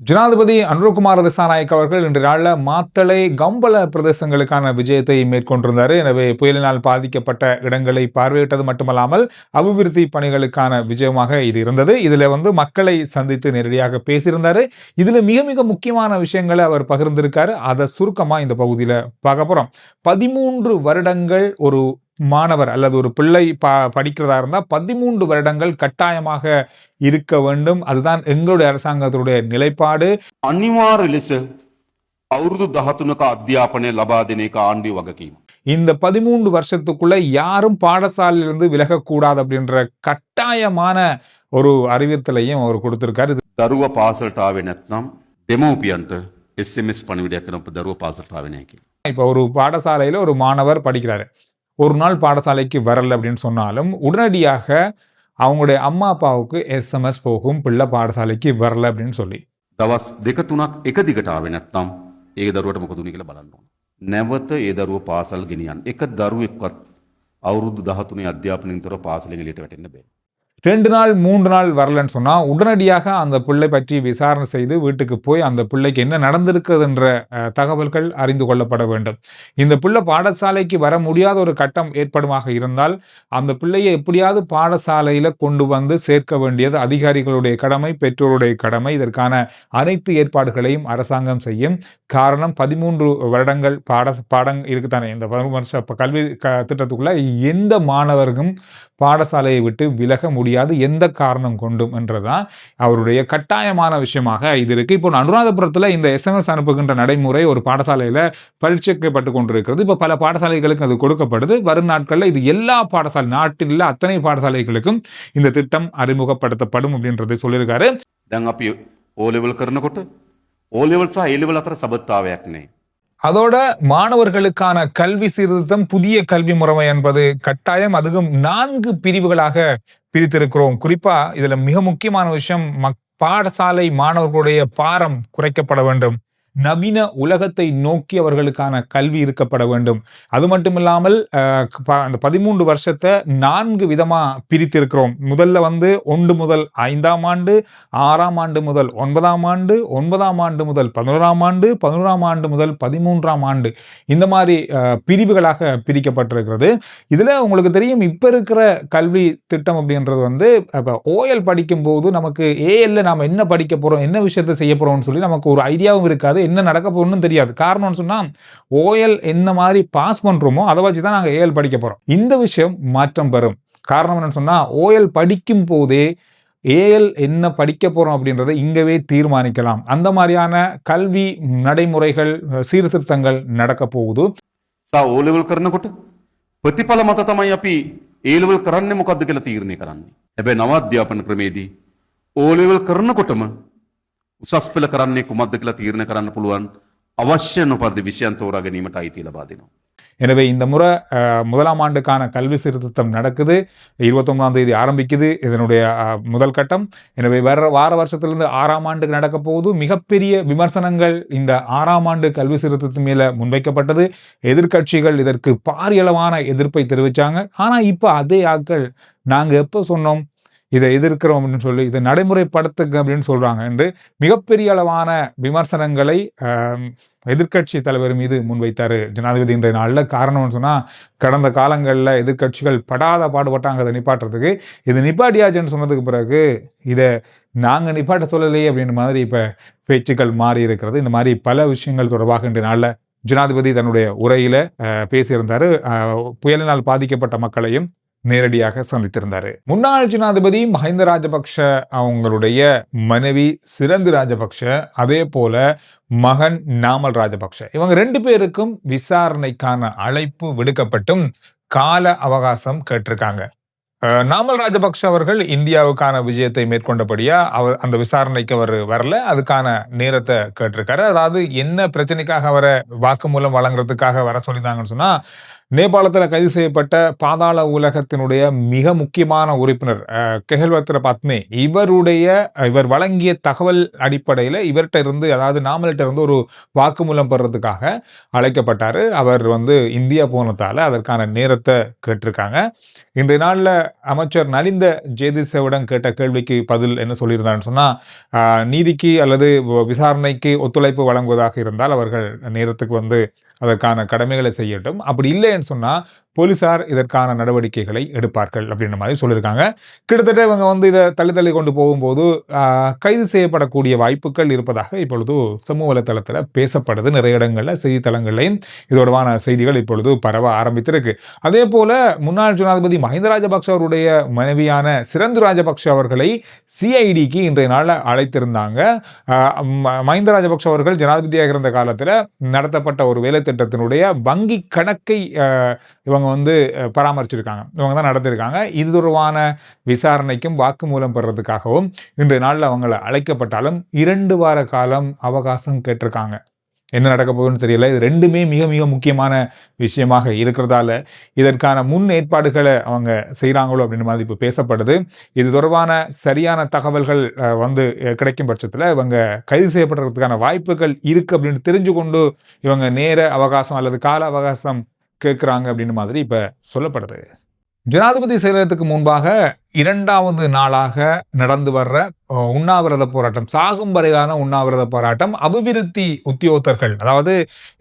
ஜனாதிபதி அனுரகுமார திசாநாயக்க அவர்கள் இன்று நாளில் மாத்தளை கம்பள பிரதேசங்களுக்கான விஜயத்தை மேற்கொண்டிருந்தார். எனவே புயலினால் பாதிக்கப்பட்ட இடங்களை பார்வையிட்டது மட்டுமல்லாமல் அபிவிருத்தி பணிகளுக்கான விஜயமாக இது இருந்தது. இதுல மக்களை சந்தித்து நேரடியாக பேசியிருந்தாரு. இதுல மிக மிக முக்கியமான விஷயங்களை அவர் பகிர்ந்திருக்காரு. அதை சுருக்கமா இந்த பகுதியில பார்க்க போறோம். 13 வருடங்கள் ஒரு மாணவர் அல்லது ஒரு பிள்ளை படிக்கிறதா இருந்தா 13 வருடங்கள் கட்டாயமாக இருக்க வேண்டும். அதுதான் எங்களுடைய அரசாங்கத்துடைய நிலைப்பாடு. අනිවාර්ය ලෙස අවුරුදු 13ක අධ්‍යාපනය ලබා දෙන එක ආණ්ඩුවේ වගකීම. இந்த 13 வருஷத்துக்குள்ள யாரும் பாடசாலையிலிருந்து விலகக்கூடாது அப்படின்ற கட்டாயமான ஒரு அறிவித்தலையும் அவர் கொடுத்திருக்காரு. දරුවා පාසලට ආවේ නැත්නම් දෙමව්පියන්ට SMS පණිවිඩයක් කරන දරුවා පාසලට ආවේ නැහැ කියලා. இப்ப ஒரு பாடசாலையில ஒரு மாணவர் படிக்கிறாரு. ஒரு நாள் பாடசாலைக்கு வரல அப்படின்னு சொன்னாலும் உடனடியாக அவங்களுடைய அம்மா அப்பாவுக்கு SMS போகும், பிள்ளை பாடசாலைக்கு வரல அப்படின்னு சொல்லி. දවස් දෙක තුනක් එක දිගට ආවේ නැත්නම් ඒ දරුවට මොකද උනේ කියලා බලන්න ඕන. නැවත ඒ දරුව පාසල් ගෙනියන්න. එක දරුවෙක්වත් අවුරුදු 13 අධ්‍යාපනයෙන් තොර පාසලෙන් එළියට වැටෙන්න බෑ. 2 நாள் 3 நாள் வரலன்னு சொன்னா உடனடியாக அந்த பிள்ளை பற்றி விசாரணை செய்து வீட்டுக்கு போய் அந்த பிள்ளைக்கு என்ன நடந்திருக்குது என்ற தகவல்கள் அறிந்து கொள்ளப்பட வேண்டும். இந்த பிள்ளை பாடசாலைக்கு வர முடியாத ஒரு கட்டம் ஏற்படுமாக இருந்தால் அந்த பிள்ளையை எப்படியாவது பாடசாலையில கொண்டு வந்து சேர்க்க வேண்டியது அதிகாரிகளுடைய கடமை, பெற்றோருடைய கடமை. இதற்கான அனைத்து ஏற்பாடுகளையும் அரசாங்கம் செய்யும். காரணம் 13 வருடங்கள் பாடம் இருக்குத்தானே. இந்த 13 வருஷ கல்வி திட்டத்துக்குள்ள எந்த மாணவருக்கும் பாடசாலையை விட்டு விலக முடியாது எந்த காரணம் கொண்டும் என்றதான் அவருடைய கட்டாயமான விஷயமாக இது இருக்கு. இப்போ அனுராதபுரத்துல இந்த SMS அனுப்புகின்ற நடைமுறை ஒரு பாடசாலையில பரீட்சைக்கப்பட்டு கொண்டிருக்கிறது. இப்ப பல பாடசாலைகளுக்கு அது கொடுக்கப்படுது. வரும் நாட்கள்ல இது எல்லா பாடசாலை, நாட்டில் அத்தனை பாடசாலைகளுக்கும் இந்த திட்டம் அறிமுகப்படுத்தப்படும் அப்படின்றதை சொல்லியிருக்காரு. දැන් අපි O level කරනකොට O level සහ A level අතර සබත්තාවයක් නැහැ. அதோட மாணவர்களுக்கான கல்வி சீர்திருத்தம், புதிய கல்வி முறைமை என்பது கட்டாயம். அதுவும் 4 பிரிவுகளாக பிரித்திருக்கிறோம். குறிப்பா இதுல மிக முக்கியமான விஷயம், பாடசாலை மாணவர்களுடைய பாரம் குறைக்கப்பட வேண்டும். நவீன உலகத்தை நோக்கி அவர்களுக்கான கல்வி இருக்கப்பட வேண்டும். அது மட்டுமில்லாமல் அந்த 13 வருஷத்தை 4 விதமா பிரித்திருக்கிறோம். முதல்ல 1 முதல் 5ஆம் ஆண்டு, 6ஆம் ஆண்டு முதல் 9ஆம் ஆண்டு, 9ஆம் ஆண்டு முதல் 11ஆம் ஆண்டு, 11ஆம் ஆண்டு முதல் 13ஆம் ஆண்டு, இந்த மாதிரி பிரிவுகளாக பிரிக்கப்பட்டிருக்கிறது. இதுல உங்களுக்கு தெரியும், இப்ப இருக்கிற கல்வி திட்டம் அப்படின்றது ஓஎல் படிக்கும் போது நமக்கு ஏஎல்ல நாம என்ன படிக்க போறோம், என்ன விஷயத்தை செய்ய போறோம்னு சொல்லி நமக்கு ஒரு ஐடியாவும் இருக்காது, என்ன நடக்க போறோம்னு தெரியாது. காரணம்னு சொன்னா ஓஎல் என்ன மாதிரி பாஸ் பண்றோமோ அதை வச்சுதான் நாங்க ஏஎல் படிக்க போறோம். இந்த விஷயம் மாற்றம் பெறும். காரணம் என்னன்னு சொன்னா, ஓஎல் படிக்கும் போதே ஏஎல் என்ன படிக்க போறோம் அப்படின்றத இங்கவே தீர்மானிக்கலாம். அந்த மாதிரியான கல்வி நடைமுறைகள், சீர்திருத்தங்கள் நடக்க போகுது. O level කරනකොට ප්‍රතිඵල මත තමයි අපි A level කරන්නේ මොකද්ද කියලා තීරණය කරන්නේ. හැබැයි නව අධ්‍යාපන ක්‍රමේදී O level කරනකොටම උසස් පෙළ කරන්නේ කුමක්ද කියලා තීරණය කරන්න පුළුවන් අවශ්‍ය නොපද්ද විෂයන් තෝරා ගැනීමට අයිතිය ලබා දෙනවා. எனவே இந்த முறை 1ஆம் ஆண்டுக்கான கல்வி சீர்திருத்தம் நடக்குது. 29ஆம் தேதி ஆரம்பிக்குது இதனுடைய முதல் கட்டம். எனவே வார வருஷத்திலிருந்து 6ஆம் ஆண்டுக்கு நடக்க போகுது. மிகப்பெரிய விமர்சனங்கள் இந்த 6ஆம் ஆண்டு கல்வி சீர்திருத்தம் மேல முன்வைக்கப்பட்டது. எதிர்கட்சிகள் இதற்கு பாரியளவான எதிர்ப்பை தெரிவிச்சாங்க. ஆனா இப்ப அதே ஆட்கள் நாங்க எப்ப சொன்னோம் இதை எதிர்க்கிறோம் அப்படின்னு சொல்லி இதை நடைமுறைப்படுத்துங்க அப்படின்னு சொல்றாங்க என்று மிகப்பெரிய அளவான விமர்சனங்களை எதிர்கட்சி தலைவர் மீது முன்வைத்தாரு ஜனாதிபதி இன்றைய நாளில். காரணம்னு சொன்னா, கடந்த காலங்களில் எதிர்கட்சிகள் படாத பாடுபட்டாங்க அதை நிப்பாட்டுறதுக்கு. இது நிப்பாட்டியாச்சுன்னு சொன்னதுக்கு பிறகு இதை நாங்க நிப்பாட்ட சொல்லலையே அப்படின்ற மாதிரி இப்ப பேச்சுக்கள் மாறி இருக்கிறது. இந்த மாதிரி பல விஷயங்கள் தொடர்பாக இன்றைய நாளில் ஜனாதிபதி தன்னுடைய உரையில பேசியிருந்தாரு. புயலினால் பாதிக்கப்பட்ட மக்களையும் நேரடியாக சந்தித்திருந்தாரு. முன்னாள் ஜனாதிபதி மஹிந்த ராஜபக்ஷ அவங்களுடைய மனைவி சிரந்து ராஜபக்ஷ, அதே போல மகன் நாமல் ராஜபக்ஷ, இவங்க 2 பேருக்கும் விசாரணைக்கான அழைப்பு விடுக்கப்பட்டும் கால அவகாசம் கேட்டிருக்காங்க. நாமல் ராஜபக்ஷ அவர்கள் இந்தியாவுக்கான விஜயத்தை மேற்கொண்டபடியா அந்த விசாரணைக்கு அவர் வரல. அதுக்கான நேரத்தை கேட்டிருக்காரு. அதாவது என்ன பிரச்சனைக்காக அவரை வாக்குமூலம் வழங்குறதுக்காக வர சொல்லியிருந்தாங்கன்னு சொன்னா, நேபாளத்தில் கைது செய்யப்பட்ட பாதாள உலகத்தினுடைய மிக முக்கியமான உறுப்பினர் கெஹல்வத்ர பத்மே இவர் வழங்கிய தகவல் அடிப்படையில் இவர்கிட்ட இருந்து, அதாவது நாமல்கிட்ட இருந்து ஒரு வாக்குமூலம் பெறதுக்காக அழைக்கப்பட்டார். அவர் இந்தியா போனதால அதற்கான நேரத்தை கேட்டிருக்காங்க. இன்றைய நாளில் அமைச்சர் நலிந்த ஜேதிசவிடம் கேட்ட கேள்விக்கு பதில் என்ன சொல்லியிருந்தான்னு சொன்னால், நீதிக்கு அல்லது விசாரணைக்கு ஒத்துழைப்பு வழங்குவதாக இருந்தால் அவர்கள் நேரத்துக்கு அதற்கான கடமைகளை செய்யட்டும், அப்படி இல்லைன்னு சொன்னால் போலீசார் இதற்கான நடவடிக்கைகளை எடுப்பார்கள் அப்படின்ற மாதிரி சொல்லியிருக்காங்க. கிட்டத்தட்ட இவங்க இதை தள்ளி கொண்டு போகும்போது கைது செய்யப்படக்கூடிய வாய்ப்புகள் இருப்பதாக இப்பொழுது சமூக வலைத்தளத்தில் பேசப்படுது. நிறைய இடங்களில் செய்தித்தளங்களையும் இதோடவான செய்திகள் இப்பொழுது பரவ ஆரம்பித்திருக்கு. அதே போல முன்னாள் ஜனாதிபதி மஹிந்த ராஜபக்ஷ அவருடைய மனைவியான சிரந்து ராஜபக்ஷ அவர்களை சிஐடிக்கு இன்றைய நாளில் அழைத்திருந்தாங்க. மஹிந்த ராஜபக்ஷ அவர்கள் ஜனாதிபதியாக இருந்த காலத்தில் நடத்தப்பட்ட ஒரு வேலை திட்டத்தினுடைய வங்கி கணக்கை இவங்க பராமரிச்சிருக்காங்க, இவங்க தான் நடத்திருக்காங்க. இது தொடர்பான விசாரணைக்கும் வாக்குமூலம் பெறதுக்காகவும் இன்றைய நாளில் அவங்களை அழைக்கப்பட்டாலும் 2 வார காலம் அவகாசம் கேட்டிருக்காங்க. என்ன நடக்க போகுதுன்னு தெரியல. இது ரெண்டுமே மிக மிக முக்கியமான விஷயமாக இருக்கிறதால இதற்கான முன் ஏற்பாடுகளை அவங்க செய்கிறாங்களோ அப்படின்னு மாதிரி இப்போ பேசப்படுது. இது தொடர்பான சரியான தகவல்கள் கிடைக்கும் பட்சத்தில் இவங்க கைது செய்யப்படுறதுக்கான வாய்ப்புகள் இருக்குது அப்படின்னு தெரிஞ்சு கொண்டு இவங்க நேர அவகாசம் அல்லது கால அவகாசம் கேட்குறாங்க அப்படின்னு மாதிரி இப்போ சொல்லப்படுது. ஜனாதிபதி செயலகத்துக்கு முன்பாக 2வது நாளாக நடந்து வர்ற உண்ணாவிரத போராட்டம், சாகும் வரையான உண்ணாவிரத போராட்டம். அபிவிருத்தி உத்தியோகத்தர்கள், அதாவது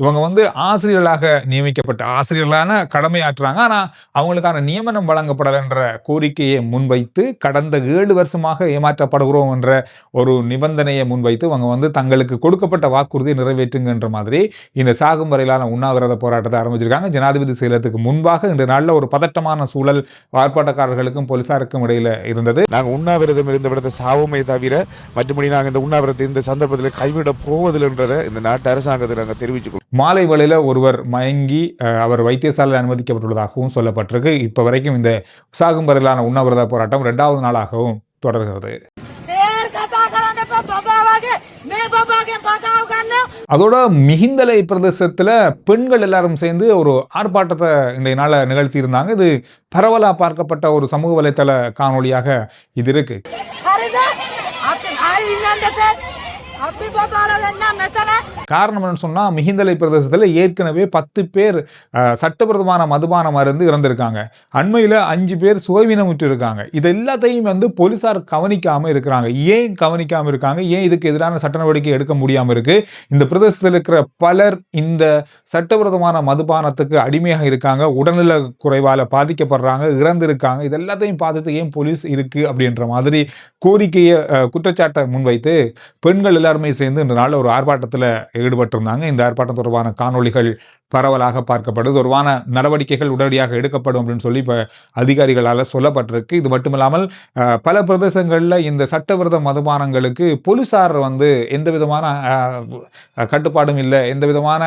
இவங்க ஆசிரியர்களாக நியமிக்கப்பட்ட ஆசிரியர்களான கடமையாற்றுறாங்க, ஆனால் அவங்களுக்கான நியமனம் வழங்கப்படலை என்ற கோரிக்கையை முன்வைத்து கடந்த 7 வருஷமாக ஏமாற்றப்படுகிறோம் என்ற ஒரு நிபந்தனையை முன்வைத்து இவங்க தங்களுக்கு கொடுக்கப்பட்ட வாக்குறுதியை நிறைவேற்றுங்கன்ற மாதிரி இந்த சாகும் வரையிலான உண்ணாவிரத போராட்டத்தை ஆரம்பிச்சிருக்காங்க. ஜனாதிபதி செயலகத்துக்கு முன்பாக இன்று நாளில் ஒரு பதட்டமான சூழல் ஆர்ப்பாட்டக்காரர்களுக்கும் போலீசாருக்கும் இடையில இருந்தது. நாங்கள் உண்ணாவிரதம் இருந்த விடத்தை சாவுமே தவிர மற்றபடி நாங்கள் இந்த உண்ணாவிரத்தை இந்த சந்தர்ப்பத்தில் கைவிட போவதில்லைன்றதை இந்த நாட்டு அரசாங்கத்தை நாங்கள் தெரிவிச்சுக்கொள்வோம். மாலை வேளையில் ஒருவர் மயங்கி அவர் வைத்தியசாலையில் அனுமதிக்கப்பட்டுள்ளதாகவும் சொல்லப்பட்டிருக்கு. இப்போ வரைக்கும் இந்த சாகும் வரையிலான உண்ணாவிரத போராட்டம் 2வது நாளாகவும் தொடர்கிறது. அதோட மிகிந்தலை பிரதேசத்துல பெண்கள் எல்லாரும் சேர்ந்து ஒரு ஆர்ப்பாட்டத்தை இன்றைய நாள நிகழ்த்தி இருந்தாங்க. இது பரவலா பார்க்கப்பட்ட ஒரு சமூக வலைத்தள காணொலியாக இது இருக்கு. காரணம் என்னன்னு சொன்னா, மிகிந்தலை பிரதேசத்துல ஏற்கனவே 10 பேர் சட்டவிரோதமான மதுபானம் அருந்து இறந்திருக்காங்க. அண்மையில 5 பேர் சுகவீனமுற்று இருக்காங்க. இது எல்லாத்தையும் போலீசார் கவனிக்காம இருக்கிறாங்க. ஏன் கவனிக்காம இருக்காங்க? ஏன் இதுக்கு எதிரான சட்ட நடவடிக்கை எடுக்க முடியாம இருக்கு? இந்த பிரதேசத்தில் இருக்கிற பலர் இந்த சட்டவிரோதமான மதுபானத்துக்கு அடிமையாக இருக்காங்க, உடல்நல குறைவால பாதிக்கப்படுறாங்க, இறந்திருக்காங்க. இது எல்லாத்தையும் பார்த்துட்டு ஏன் போலீஸ் இருக்கு அப்படின்ற மாதிரி கோரிக்கையை குற்றச்சாட்டை முன்வைத்து பெண்கள் எல்லாருமே சேர்ந்து இந்த நாள் ஒரு ஆர்ப்பாட்டத்தில் ஈடுபட்டிருந்தாங்க. இந்த ஆர்ப்பாட்டம் தொடர்பான காணொளிகள் பரவலாக பார்க்கப்படுது. தொடர்பான நடவடிக்கைகள் உடனடியாக எடுக்கப்படும் அப்படின்னு சொல்லி இப்போ அதிகாரிகளால் சொல்லப்பட்டிருக்கு. இது மட்டுமில்லாமல் பல பிரதேசங்களில் இந்த சட்டவிரோத மதுபானங்களுக்கு போலீசார் எந்த விதமான கட்டுப்பாடும் இல்லை, எந்த விதமான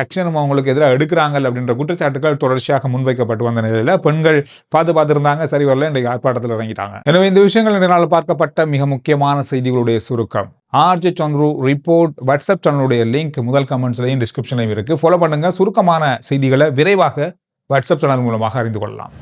ஆக்ஷனும் அவங்களுக்கு எதிராக எடுக்கிறாங்க அப்படின்ற குற்றச்சாட்டுகள் தொடர்ச்சியாக முன்வைக்கப்பட்டு வந்த நிலையில் பெண்கள் பார்த்துருந்தாங்க, சரி வரல, இன்றைக்கு ஆர்ப்பாட்டத்தில் இறங்கிட்டாங்க. எனவே இந்த விஷயங்கள் இதனால் பார்க்கப்பட்ட மிக முக்கியமான செய்திகளுடைய சுருக்கம். ஆர்ஜே சந்துரு ரிப்போர்ட் வாட்ஸ்அப் சேனலுடைய லிங்க் முதல் கமெண்ட்ஸ்லையும் டிஸ்கிரிப்ஷன்லையும் இருக்கு. ஃபாலோ பண்ணுங்க. சுருக்கமான செய்திகளை விரைவாக வாட்ஸ்அப் சேனல் மூலமாக அறிந்து கொள்ளலாம்.